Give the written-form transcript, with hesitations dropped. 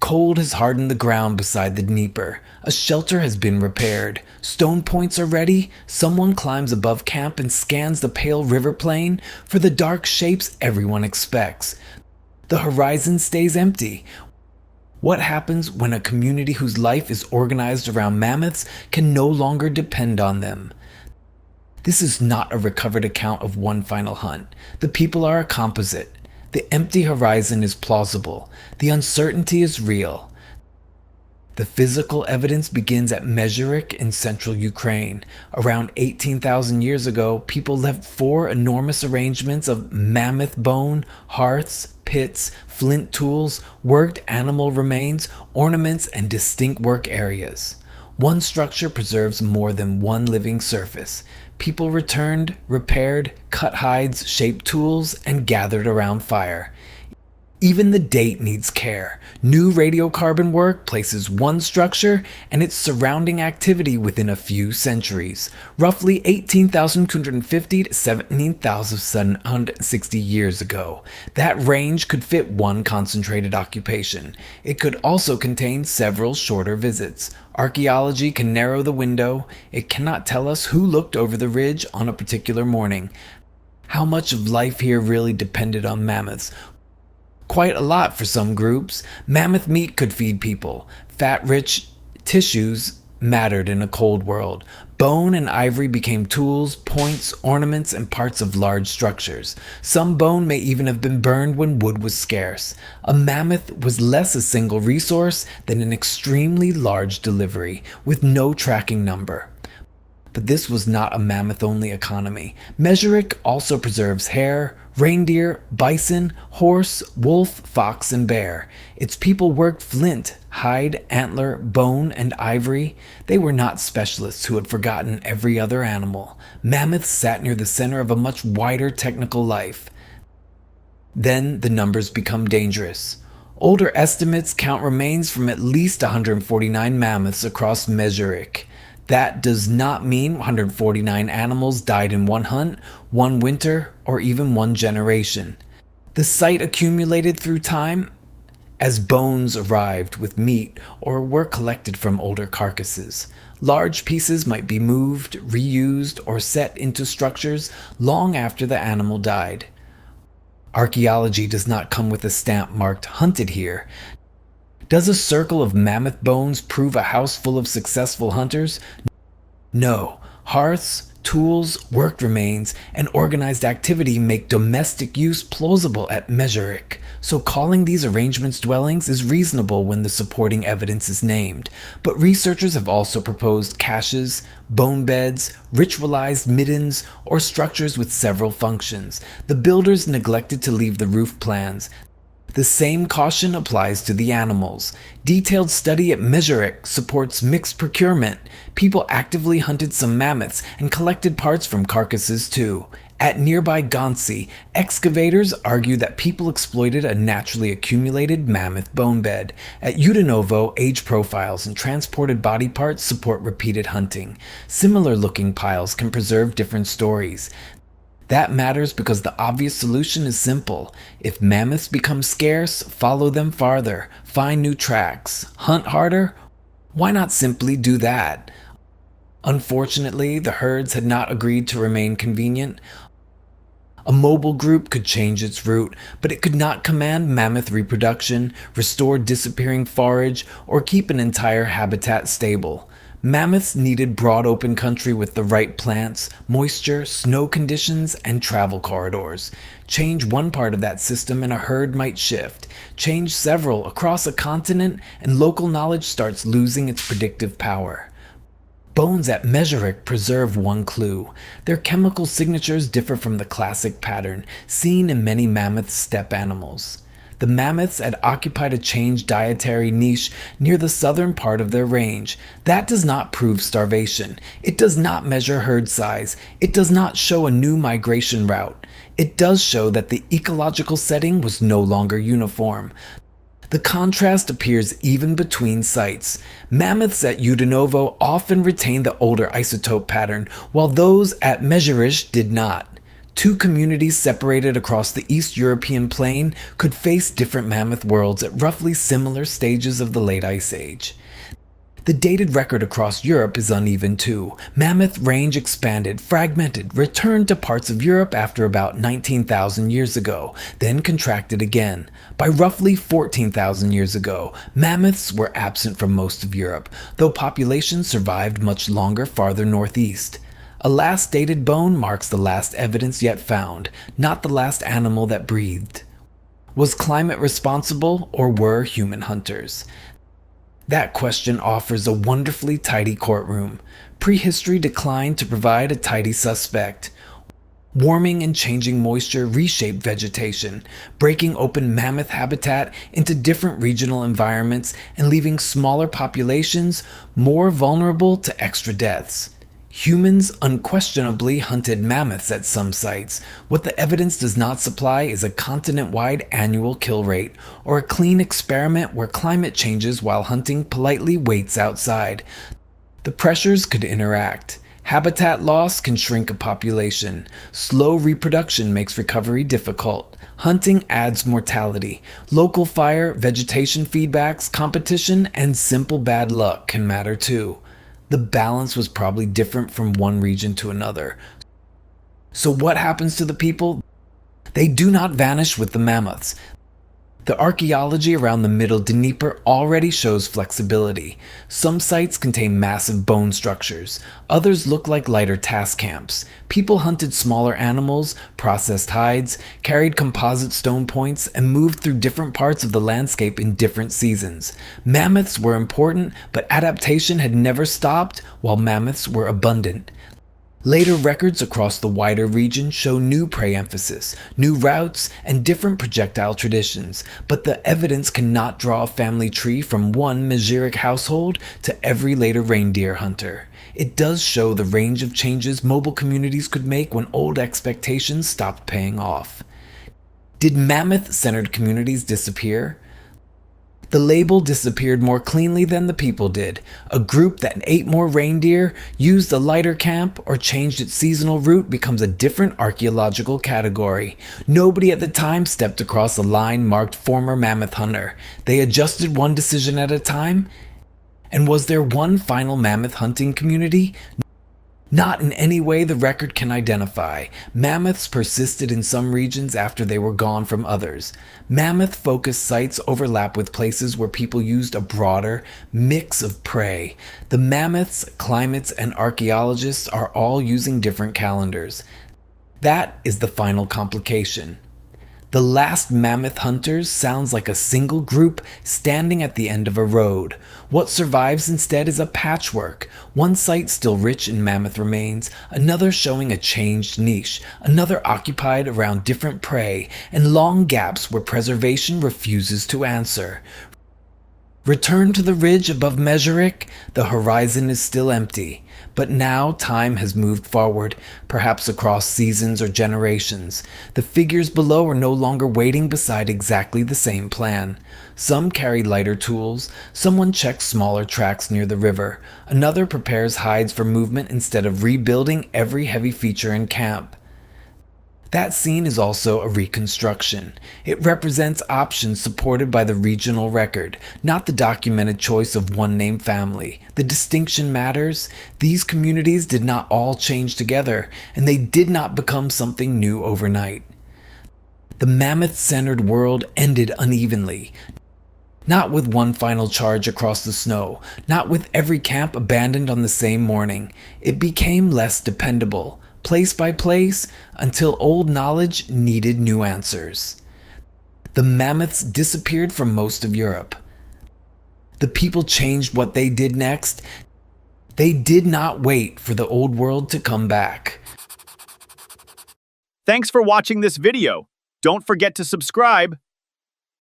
Cold has hardened the ground beside the Dnieper. A shelter has been repaired. Stone points are ready. Someone climbs above camp and scans the pale river plain for the dark shapes everyone expects. The horizon stays empty. What happens when a community whose life is organized around mammoths can no longer depend on them? This is not a recovered account of one final hunt. The people are a composite. The empty horizon is plausible. The uncertainty is real. The physical evidence begins at Mezhyrich in central Ukraine. Around 18,000 years ago, people left 4 enormous arrangements of mammoth-bone, hearths, pits, flint tools, worked animal remains, ornaments, and distinct work areas. One structure preserves more than one living surface. People returned, repaired, cut hides, shaped tools, and gathered around fire. Even the date needs care. New radiocarbon work places one structure and its surrounding activity within a few centuries, roughly 18,250 to 17,760 years ago. That range could fit one concentrated occupation. It could also contain several shorter visits. Archaeology can narrow the window. It cannot tell us who looked over the ridge on a particular morning. How much of life here really depended on mammoths? Quite a lot for some groups. Mammoth meat could feed people. Fat-rich tissues mattered in a cold world. Bone and ivory became tools, points, ornaments, and parts of large structures. Some bone may even have been burned when wood was scarce. A mammoth was less a single resource than an extremely large delivery, with no tracking number. But this was not a mammoth-only economy. Mezhyrich also preserves hare, reindeer, bison, horse, wolf, fox, and bear. Its people worked flint, hide, antler, bone, and ivory. They were not specialists who had forgotten every other animal. Mammoths sat near the center of a much wider technical life. Then the numbers become dangerous. Older estimates count remains from at least 149 mammoths across Mezhyrich. That does not mean 149 animals died in one hunt, one winter, or even one generation. The site accumulated through time as bones arrived with meat or were collected from older carcasses. Large pieces might be moved, reused, or set into structures long after the animal died. Archaeology does not come with a stamp marked "hunted here." Does a circle of mammoth bones prove a house full of successful hunters? No. Hearths, tools, worked remains, and organized activity make domestic use plausible at Mezhyrich, so calling these arrangements dwellings is reasonable when the supporting evidence is named. But researchers have also proposed caches, bone beds, ritualized middens, or structures with several functions. The builders neglected to leave the roof plans. The same caution applies to the animals. Detailed study at Mezhyrich supports mixed procurement. People actively hunted some mammoths and collected parts from carcasses too. At nearby Gonsi, excavators argue that people exploited a naturally accumulated mammoth bone bed. At Udinovo, age profiles and transported body parts support repeated hunting. Similar-looking piles can preserve different stories. That matters because the obvious solution is simple. If mammoths become scarce, follow them farther, find new tracks, hunt harder. Why not simply do that? Unfortunately, the herds had not agreed to remain convenient. A mobile group could change its route, but it could not command mammoth reproduction, restore disappearing forage, or keep an entire habitat stable. Mammoths needed broad open country with the right plants, moisture, snow conditions, and travel corridors. Change one part of that system and a herd might shift. Change several across a continent and local knowledge starts losing its predictive power. Bones at Mezhyrich preserve one clue. Their chemical signatures differ from the classic pattern seen in many mammoth steppe animals. The mammoths had occupied a changed dietary niche near the southern part of their range. That does not prove starvation. It does not measure herd size. It does not show a new migration route. It does show that the ecological setting was no longer uniform. The contrast appears even between sites. Mammoths at Udinovo often retain the older isotope pattern, while those at Mezhyrich did not. Two communities separated across the East European plain could face different mammoth worlds at roughly similar stages of the late Ice Age. The dated record across Europe is uneven too. Mammoth range expanded, fragmented, returned to parts of Europe after about 19,000 years ago, then contracted again. By roughly 14,000 years ago, mammoths were absent from most of Europe, though populations survived much longer farther northeast. A last dated bone marks the last evidence yet found, not the last animal that breathed. Was climate responsible, or were human hunters? That question offers a wonderfully tidy courtroom. Prehistory declined to provide a tidy suspect. Warming and changing moisture reshaped vegetation, breaking open mammoth habitat into different regional environments and leaving smaller populations more vulnerable to extra deaths. Humans unquestionably hunted mammoths at some sites. What the evidence does not supply is a continent-wide annual kill rate, or a clean experiment where climate changes while hunting politely waits outside. The pressures could interact. Habitat loss can shrink a population. Slow reproduction makes recovery difficult. Hunting adds mortality. Local fire, vegetation feedbacks, competition, and simple bad luck can matter too. The balance was probably different from one region to another. So what happens to the people? They do not vanish with the mammoths. The archaeology around the middle Dnieper already shows flexibility. Some sites contain massive bone structures. Others look like lighter task camps. People hunted smaller animals, processed hides, carried composite stone points, and moved through different parts of the landscape in different seasons. Mammoths were important, but adaptation had never stopped while mammoths were abundant. Later records across the wider region show new prey emphasis, new routes, and different projectile traditions, but the evidence cannot draw a family tree from one Mezhyrich household to every later reindeer hunter. It does show the range of changes mobile communities could make when old expectations stopped paying off. Did mammoth-centered communities disappear? The label disappeared more cleanly than the people did. A group that ate more reindeer, used a lighter camp, or changed its seasonal route becomes a different archaeological category. Nobody at the time stepped across a line marked former mammoth hunter. They adjusted one decision at a time. And was there one final mammoth hunting community? Not in any way the record can identify. Mammoths persisted in some regions after they were gone from others. Mammoth-focused sites overlap with places where people used a broader mix of prey. The mammoths, climates, and archaeologists are all using different calendars. That is the final complication. The last mammoth hunters sounds like a single group standing at the end of a road. What survives instead is a patchwork. One site still rich in mammoth remains, another showing a changed niche, another occupied around different prey, and long gaps where preservation refuses to answer. Return to the ridge above Mezhyrich, the horizon is still empty. But now time has moved forward, perhaps across seasons or generations. The figures below are no longer waiting beside exactly the same plan. Some carry lighter tools, someone checks smaller tracks near the river, another prepares hides for movement instead of rebuilding every heavy feature in camp. That scene is also a reconstruction. It represents options supported by the regional record, not the documented choice of one name family. The distinction matters. These communities did not all change together, and they did not become something new overnight. The mammoth-centered world ended unevenly. Not with one final charge across the snow, not with every camp abandoned on the same morning. It became less dependable, place by place, until old knowledge needed new answers. The mammoths disappeared from most of Europe. The people changed what they did next. They did not wait for the old world to come back. Thanks for watching this video. Don't forget to subscribe.